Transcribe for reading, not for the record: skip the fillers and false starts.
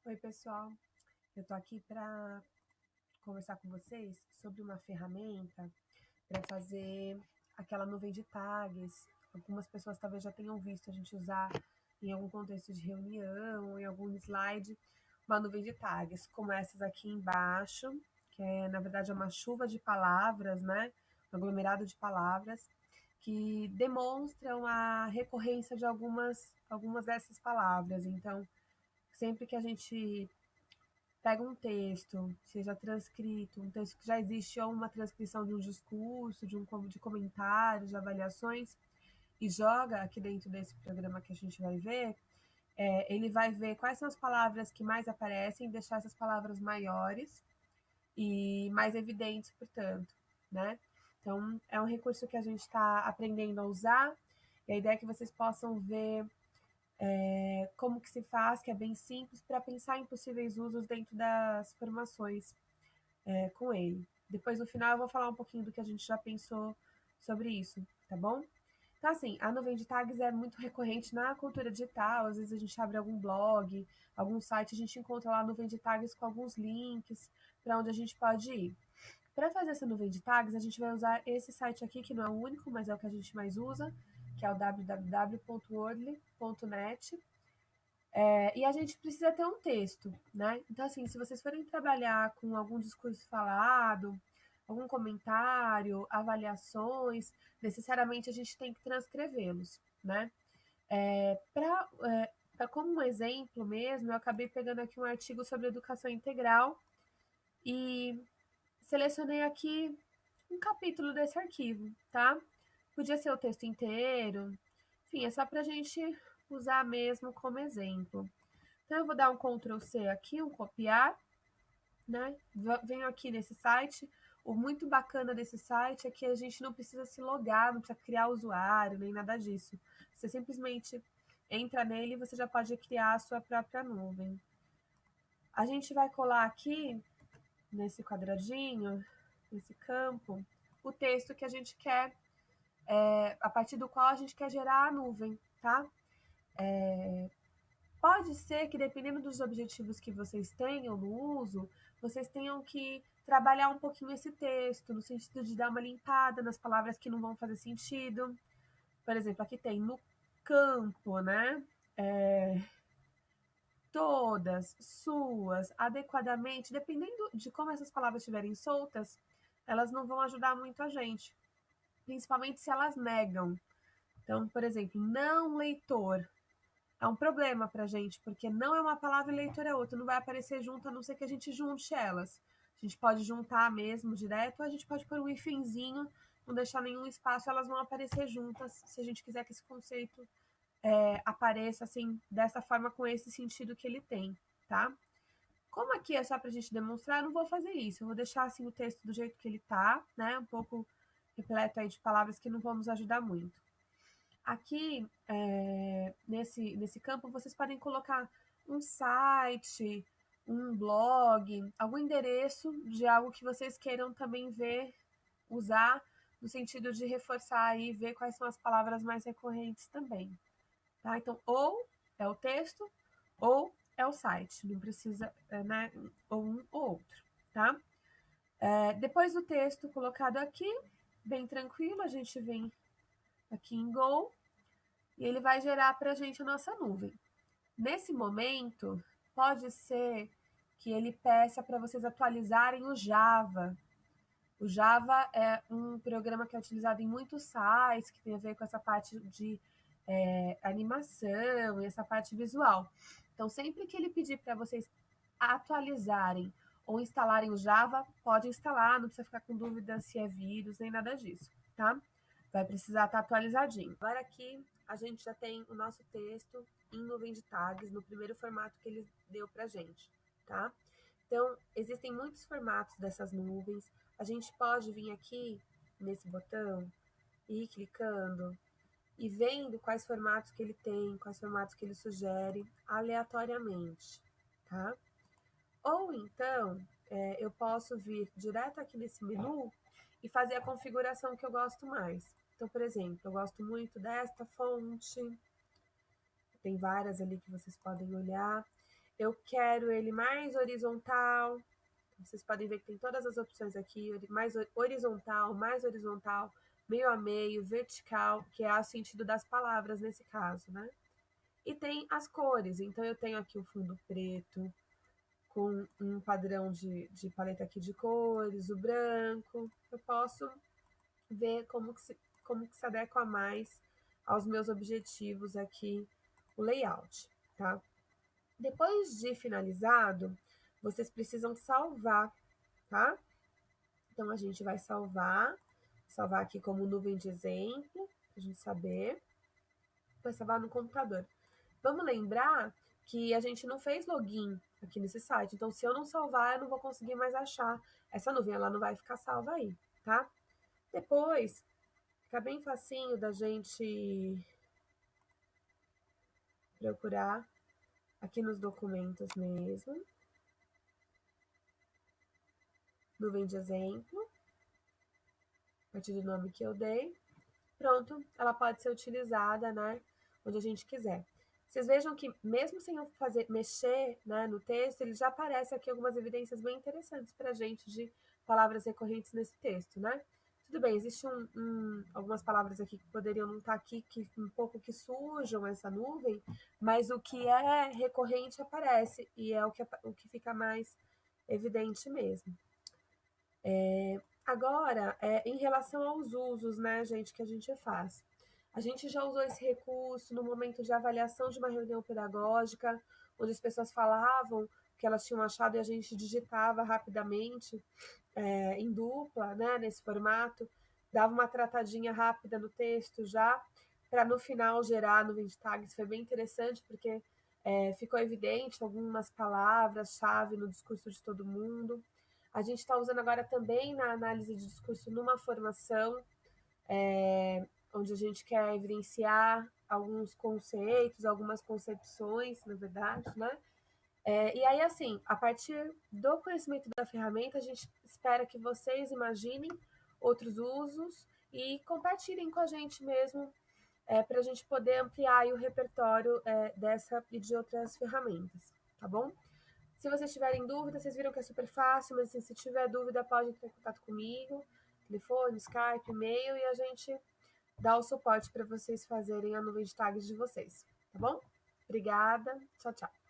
Oi, pessoal. Eu tô aqui para conversar com vocês sobre uma ferramenta para fazer aquela nuvem de tags. Algumas pessoas talvez já tenham visto a gente usar em algum contexto de reunião, em algum slide, uma nuvem de tags, como essas aqui embaixo, que é, na verdade, é uma chuva de palavras, né? Um aglomerado de palavras que demonstram a recorrência de algumas dessas palavras. Então, sempre que a gente pega um texto, seja transcrito, um texto que já existe ou uma transcrição de um discurso, de comentários, de avaliações, e joga aqui dentro desse programa que a gente vai ver, ele vai ver quais são as palavras que mais aparecem, deixar essas palavras maiores e mais evidentes, portanto, né? Então, é um recurso que a gente está aprendendo a usar, e a ideia é que vocês possam ver como que se faz, que é bem simples, para pensar em possíveis usos dentro das formações com ele. Depois, no final, eu vou falar um pouquinho do que a gente já pensou sobre isso, tá bom? Então, assim, a nuvem de tags é muito recorrente na cultura digital. Às vezes a gente abre algum blog, algum site, a gente encontra lá a nuvem de tags com alguns links para onde a gente pode ir. Para fazer essa nuvem de tags, a gente vai usar esse site aqui, que não é o único, mas é o que a gente mais usa, que é o www.wordly.net. E a gente precisa ter um texto, né? Então, assim, se vocês forem trabalhar com algum discurso falado, algum comentário, avaliações, necessariamente a gente tem que transcrevê-los, né? Como um exemplo mesmo, eu acabei pegando aqui um artigo sobre educação integral e selecionei aqui um capítulo desse arquivo, tá? Podia ser o texto inteiro, enfim, é só para a gente usar mesmo como exemplo. Então, eu vou dar um Ctrl C aqui, um copiar, né? Venho aqui nesse site. O muito bacana desse site é que a gente não precisa se logar, não precisa criar usuário, nem nada disso. Você simplesmente entra nele e você já pode criar a sua própria nuvem. A gente vai colar aqui, nesse quadradinho, nesse campo, o texto que a gente quer, a partir do qual a gente quer gerar a nuvem, tá? Pode ser que, dependendo dos objetivos que vocês tenham no uso, vocês tenham que trabalhar um pouquinho esse texto, no sentido de dar uma limpada nas palavras que não vão fazer sentido. Por exemplo, aqui tem no campo, né? Todas, suas, adequadamente, dependendo de como essas palavras estiverem soltas, elas não vão ajudar muito a gente, principalmente se elas negam. Então, por exemplo, não leitor. É um problema para a gente, porque não é uma palavra e leitor é outra, não vai aparecer junto, a não ser que a gente junte elas. A gente pode juntar mesmo direto, ou a gente pode pôr um hifinzinho, não deixar nenhum espaço, elas vão aparecer juntas, se a gente quiser que esse conceito apareça assim, dessa forma, com esse sentido que ele tem, tá? Como aqui é só para a gente demonstrar, eu não vou fazer isso, eu vou deixar assim o texto do jeito que ele tá, né? Um pouco repleto aí de palavras que não vão nos ajudar muito. Aqui, nesse campo, vocês podem colocar um site, um blog, algum endereço de algo que vocês queiram também ver, usar, no sentido de reforçar e ver quais são as palavras mais recorrentes também. Tá? Então, ou é o texto, ou é o site. Não precisa, né, ou um ou outro. Tá? Depois do texto colocado aqui, bem tranquilo, a gente vem aqui em Go e ele vai gerar para a gente a nossa nuvem. Nesse momento, pode ser que ele peça para vocês atualizarem o Java. O Java é um programa que é utilizado em muitos sites, que tem a ver com essa parte de animação e essa parte visual. Então, sempre que ele pedir para vocês atualizarem ou instalarem o Java, pode instalar, não precisa ficar com dúvida se é vírus nem nada disso, tá? Vai precisar estar atualizadinho. Agora aqui a gente já tem o nosso texto em nuvem de tags, no primeiro formato que ele deu pra gente, tá? Então, existem muitos formatos dessas nuvens. A gente pode vir aqui nesse botão e ir clicando e vendo quais formatos que ele tem, quais formatos que ele sugere aleatoriamente, tá? Ou então, eu posso vir direto aqui nesse menu e fazer a configuração que eu gosto mais. Então, por exemplo, eu gosto muito desta fonte, tem várias ali que vocês podem olhar. eu quero ele mais horizontal. Vocês podem ver que tem todas as opções aqui, mais horizontal, meio a meio, vertical, que é o sentido das palavras nesse caso, né? E tem as cores, então eu tenho aqui o fundo preto, com um padrão de paleta aqui de cores, o branco. Eu posso ver como que se adequa mais aos meus objetivos aqui, o layout, tá? Depois de finalizado, vocês precisam salvar, tá? Então, a gente vai salvar aqui como nuvem de exemplo, pra gente saber. Vai salvar no computador. Vamos lembrar que a gente não fez login aqui nesse site, então se eu não salvar, eu não vou conseguir mais achar essa nuvem, ela não vai ficar salva aí, tá? Depois, fica bem facinho da gente procurar aqui nos documentos mesmo. Nuvem de exemplo, a partir do nome que eu dei. Pronto, ela pode ser utilizada, né, onde a gente quiser. Vocês vejam que mesmo sem eu mexer, né, no texto, ele já aparece aqui algumas evidências bem interessantes para a gente de palavras recorrentes nesse texto, né? Tudo bem, existem algumas palavras aqui que poderiam não estar aqui, que um pouco que sujam essa nuvem, mas o que é recorrente aparece e é o que fica mais evidente mesmo. Agora, em relação aos usos, né, gente, que a gente faz. A gente já usou esse recurso no momento de avaliação de uma reunião pedagógica, onde as pessoas falavam o que elas tinham achado e a gente digitava rapidamente, em dupla, né, nesse formato, dava uma tratadinha rápida no texto já, para no final gerar nuvem de tags. Foi bem interessante, porque ficou evidente algumas palavras-chave no discurso de todo mundo. A gente está usando agora também na análise de discurso numa formação, onde a gente quer evidenciar alguns conceitos, algumas concepções, na verdade, né? E aí, assim, a partir do conhecimento da ferramenta, a gente espera que vocês imaginem outros usos e compartilhem com a gente mesmo, para a gente poder ampliar aí o repertório dessa e de outras ferramentas, tá bom? Se vocês tiverem dúvida, vocês viram que é super fácil, mas assim, se tiver dúvida, pode entrar em contato comigo, telefone, Skype, e-mail, e a gente dá o suporte para vocês fazerem a nuvem de tags de vocês, tá bom? Obrigada, tchau, tchau.